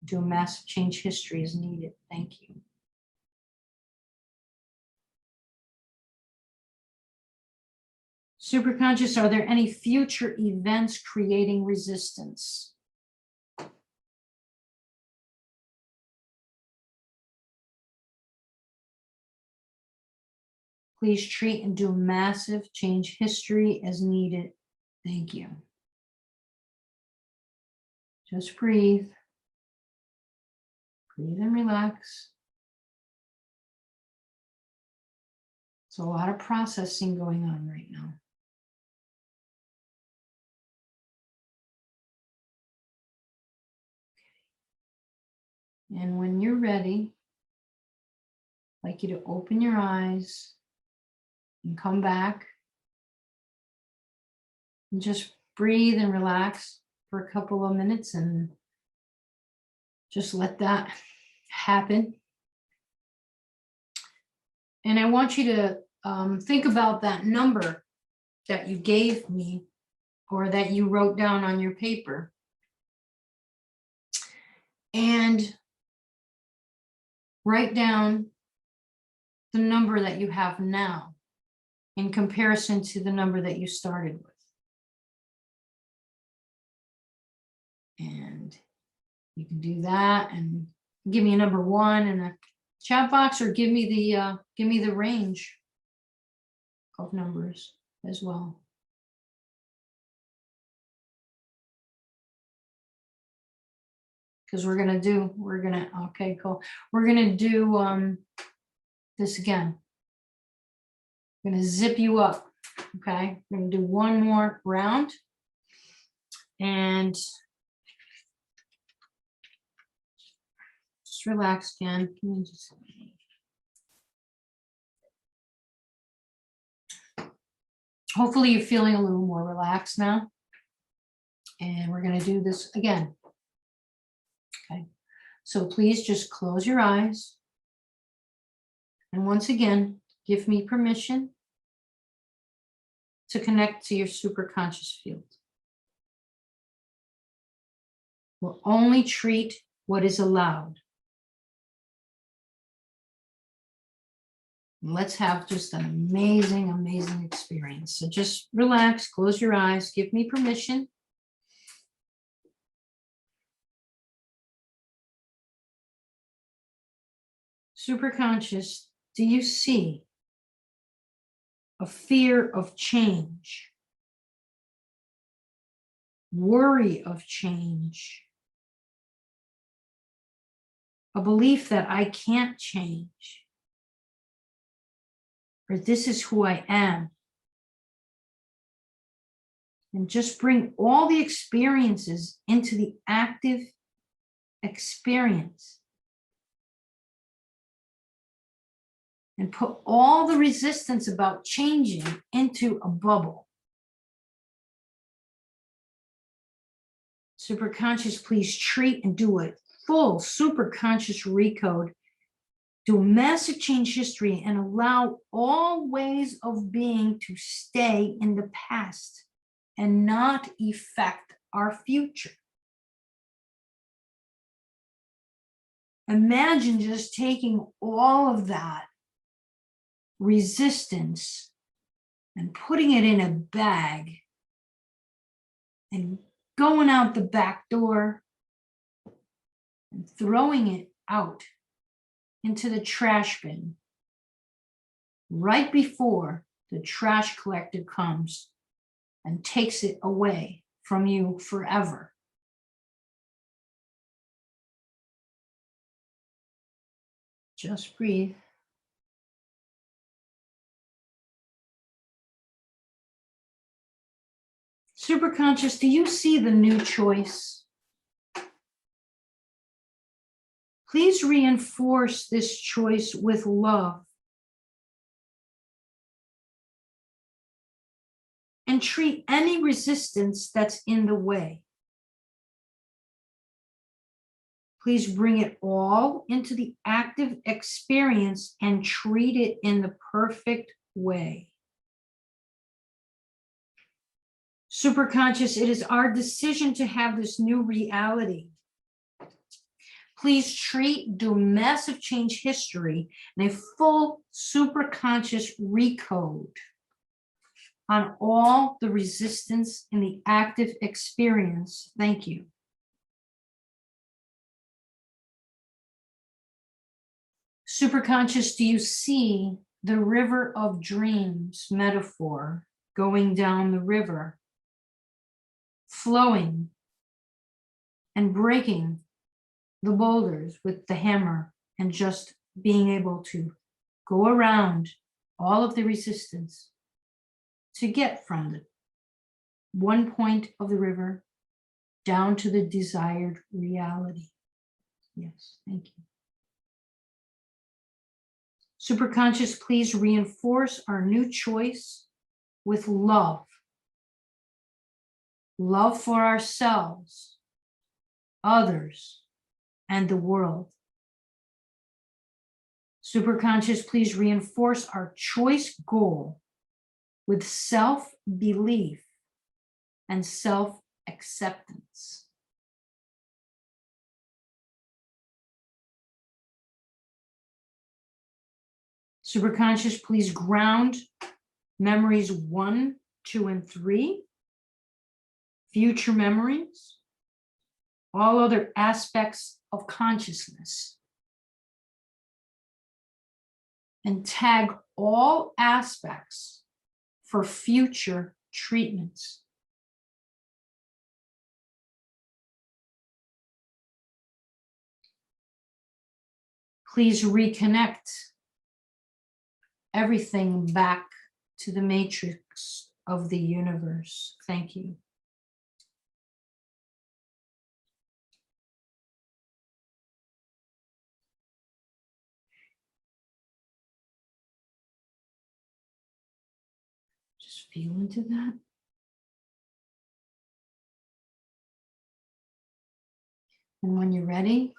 Do a massive change history is needed. Thank you. Superconscious, are there any future events creating resistance? Please treat and do massive change history as needed. Thank you. Just breathe. Breathe and relax. There's a lot of processing going on right now. And when you're ready, I'd like you to open your eyes and come back. And just breathe and relax for a couple of minutes and just let that happen. And I want you to think about that number that you gave me or that you wrote down on your paper. And write down the number that you have now in comparison to the number that you started with. And you can do that and give me a number 1 in a chat box, or give me the range of numbers as well. Because okay, cool. We're gonna do this again. I'm gonna zip you up. Okay, we're gonna do one more round. And just relax again. Hopefully you're feeling a little more relaxed now. And we're gonna do this again. Okay, so please just close your eyes. And once again, give me permission to connect to your superconscious field. We'll only treat what is allowed. And let's have just an amazing, amazing experience. So just relax, close your eyes, give me permission. Superconscious, do you see a fear of change, worry of change, a belief that I can't change, or this is who I am? And just bring all the experiences into the active experience. And put all the resistance about changing into a bubble. Superconscious, please treat and do a full superconscious recode. Do a massive change history and allow all ways of being to stay in the past and not affect our future. Imagine just taking all of that resistance and putting it in a bag and going out the back door and throwing it out into the trash bin right before the trash collector comes and takes it away from you forever. Just breathe. Superconscious, do you see the new choice? Please reinforce this choice with love. And treat any resistance that's in the way. Please bring it all into the active experience and treat it in the perfect way. Superconscious, it is our decision to have this new reality. Please do massive change history and a full superconscious recode on all the resistance in the active experience. Thank you. Superconscious, do you see the river of dreams metaphor going down the river, flowing and breaking the boulders with the hammer and just being able to go around all of the resistance to get from the one point of the river down to the desired reality? Yes, thank you. Superconscious, please reinforce our new choice with love. Love for ourselves, others, and the world. Superconscious, please reinforce our choice goal with self-belief and self-acceptance. Superconscious, please ground memories 1, 2, and 3, future memories, all other aspects of consciousness, and tag all aspects for future treatments. Please reconnect everything back to the matrix of the universe. Thank you. Just feel into that. And when you're ready,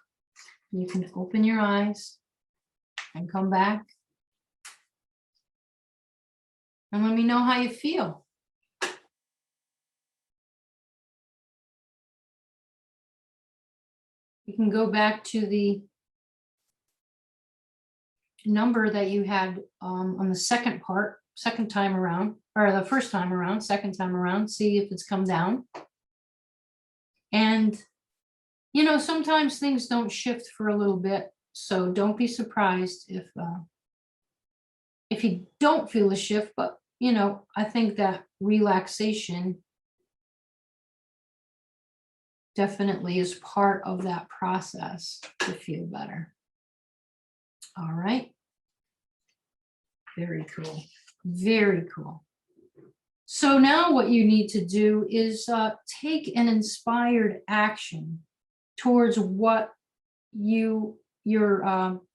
you can open your eyes and come back. And let me know how you feel. You can go back to the number that you had on the second time around, or the first time around, second time around, see if it's come down. And, you know, sometimes things don't shift for a little bit, so don't be surprised if you don't feel a shift, but, you know, I think that relaxation definitely is part of that process to feel better. All right. Very cool. Very cool. So now what you need to do is take an inspired action towards what your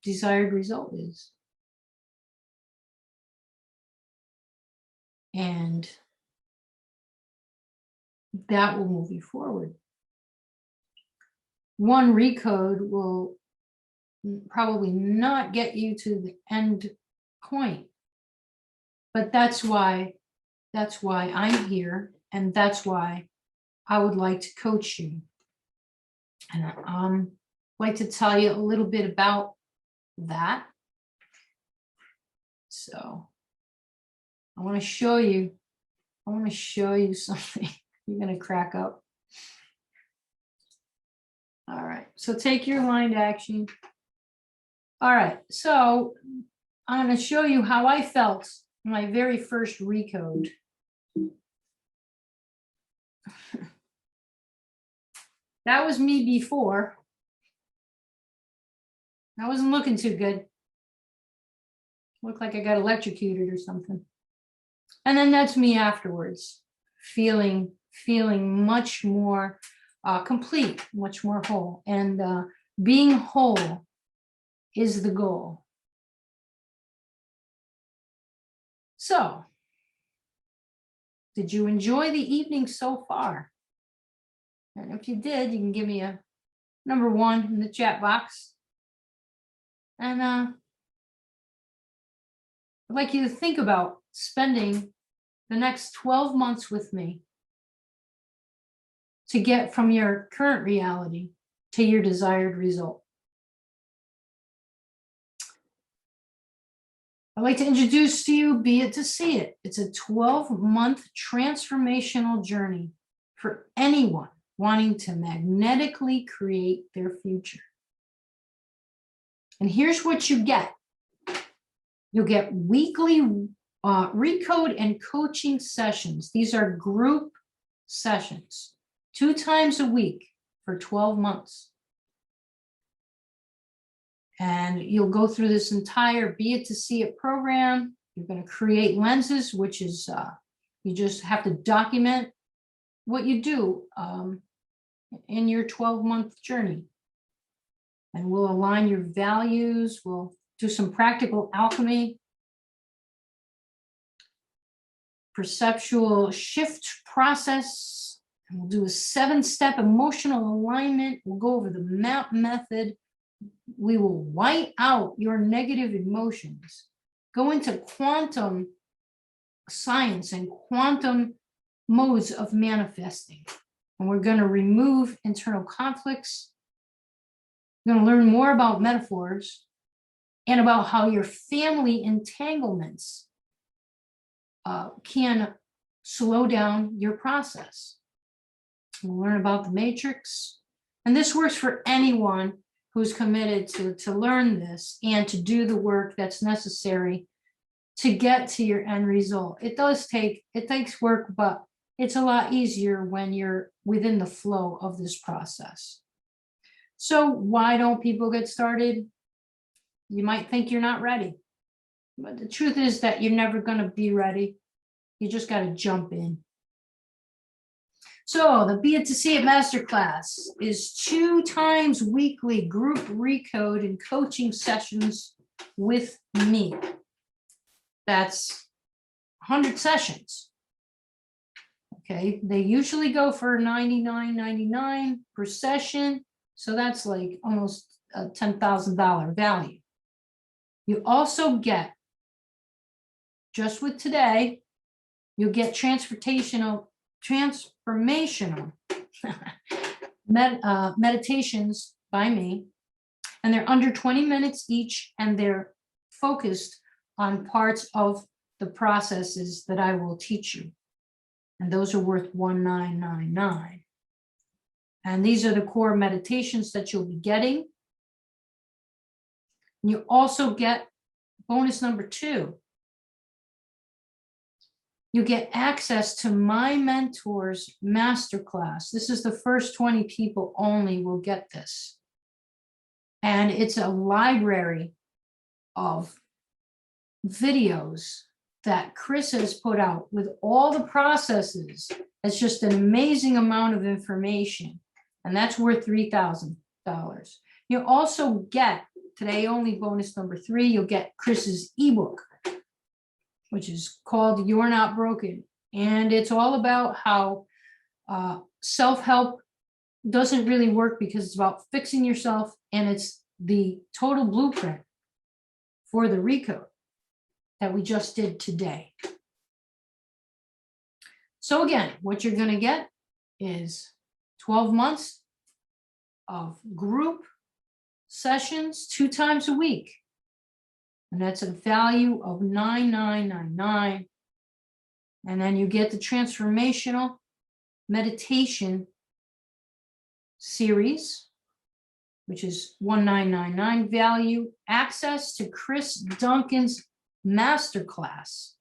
desired result is. And that will move you forward. One recode will probably not get you to the end point, but that's why I'm here, and that's why I would like to coach you. And I'd like to tell you a little bit about that. So I want to show you something. You're going to crack up. All right, so take your aligned action. All right, so I'm going to show you how I felt my very first recode. That was me before. I wasn't looking too good. Looked like I got electrocuted or something. And then that's me afterwards, feeling much more complete, much more whole. And being whole is the goal. So, did you enjoy the evening so far? And if you did, you can give me a number 1 in the chat box. And I'd like you to think about spending the next 12 months with me to get from your current reality to your desired result. I'd like to introduce to you Be It to See It. It's a 12-month transformational journey for anyone wanting to magnetically create their future. And here's what you get. You'll get weekly recode and coaching sessions. These are group sessions, 2 times a week for 12 months. And you'll go through this entire Be It to See It program. You're going to create lenses, which is you just have to document what you do in your 12-month journey. And we'll align your values. We'll do some practical alchemy, perceptual shift process. And we'll do a 7-step emotional alignment. We'll go over the MAP method. We will white out your negative emotions, go into quantum science and quantum modes of manifesting. And we're going to remove internal conflicts. We're going to learn more about metaphors and about how your family entanglements can slow down your process. We'll learn about the matrix. And this works for anyone who's committed to learn this and to do the work that's necessary to get to your end result. It takes work, but it's a lot easier when you're within the flow of this process. So why don't people get started? You might think you're not ready, but the truth is that you're never going to be ready. You just got to jump in. So the Be It to See It Masterclass is 2 times weekly group recode and coaching sessions with me. That's 100 sessions. Okay, they usually go for $99.99 per session. So that's like almost a $10,000 value. You also get, just with today, you'll get transformational meditations by me, and they're under 20 minutes each, and they're focused on parts of the processes that I will teach you, and those are worth $19.99. And these are the core meditations that you'll be getting. And you also get bonus number 2. You get access to my mentor's masterclass. This is the first 20 people only will get this. And it's a library of videos that Chris has put out with all the processes. It's just an amazing amount of information. And that's worth $3,000. You also get, today only bonus number 3, you'll get Chris's ebook, which is called You're Not Broken. And it's all about how self-help doesn't really work, because it's about fixing yourself, and it's the total blueprint for the recode that we just did today. So again, what you're going to get is 12 months of group sessions 2 times a week. And that's a value of $99.99. And then you get the transformational meditation series, which is $19.99 value, access to Chris Duncan's masterclass.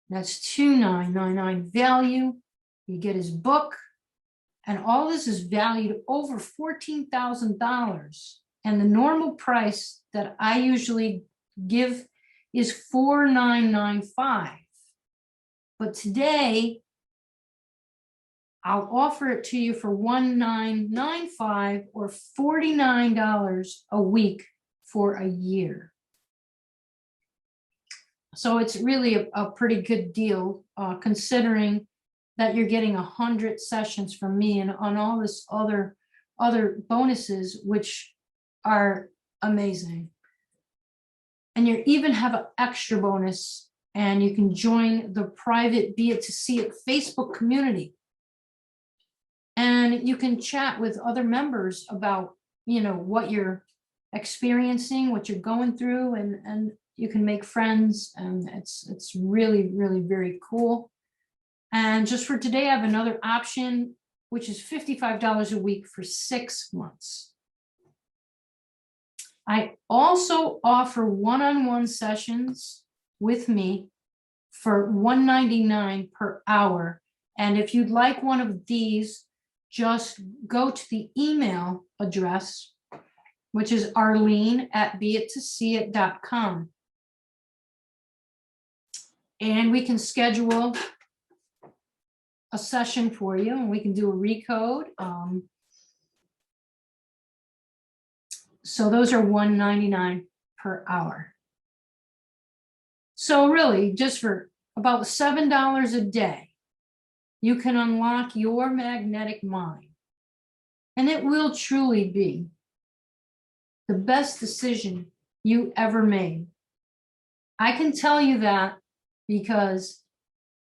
That's $29.99 value. You get his book, and all this is valued over $14,000. And the normal price that I usually give is $4,995. But today, I'll offer it to you for $1,995, or $49 a week for a year. So it's really a pretty good deal, considering that you're getting 100 sessions from me and on all this other bonuses, which are amazing. And you even have an extra bonus, and you can join the private Be It to See It Facebook community. And you can chat with other members about, what you're experiencing, what you're going through, and You can make friends, and it's really, really very cool. And just for today, I have another option, which is $55 a week for 6 months. I also offer one-on-one sessions with me for $199 per hour. And if you'd like one of these, just go to the email address, which is arlene@beittoseeit.com. And we can schedule a session for you, and we can do a recode. So those are $199 per hour. So really, just for about $7 a day, you can unlock your magnetic mind. And it will truly be the best decision you ever made. I can tell you that because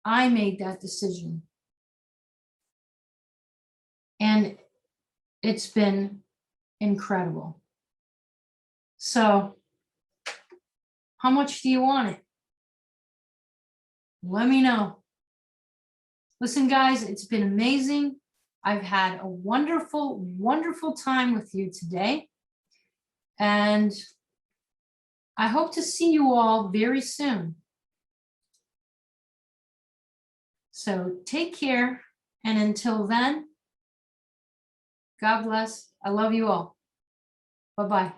I made that decision. And it's been incredible. So, how much do you want it? Let me know. Listen, guys, it's been amazing. I've had a wonderful, wonderful time with you today. And I hope to see you all very soon. So take care. And until then, God bless. I love you all. Bye-bye.